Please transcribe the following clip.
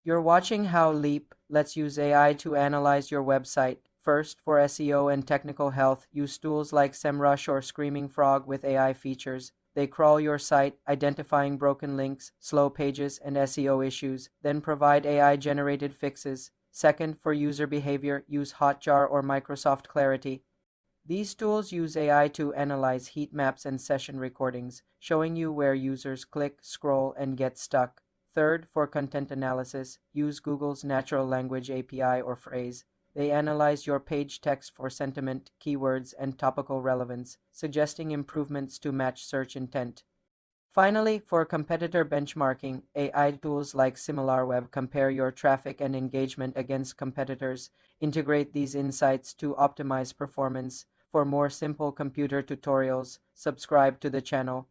You're watching how Leap lets use AI to analyze your website. First, for SEO and technical health, use tools like SEMrush or Screaming Frog with AI features. They crawl your site, identifying broken links, slow pages, and SEO issues, then provide AI-generated fixes. Second, for user behavior, use Hotjar or Microsoft Clarity. These tools use AI to analyze heat maps and session recordings, showing you where users click, scroll, and get stuck. Third, for content analysis, use Google's Natural Language API or Phrase. They analyze your page text for sentiment, keywords, and topical relevance, suggesting improvements to match search intent. Finally, for competitor benchmarking, AI tools like SimilarWeb compare your traffic and engagement against competitors. Integrate these insights to optimize performance. For more simple computer tutorials, subscribe to the channel.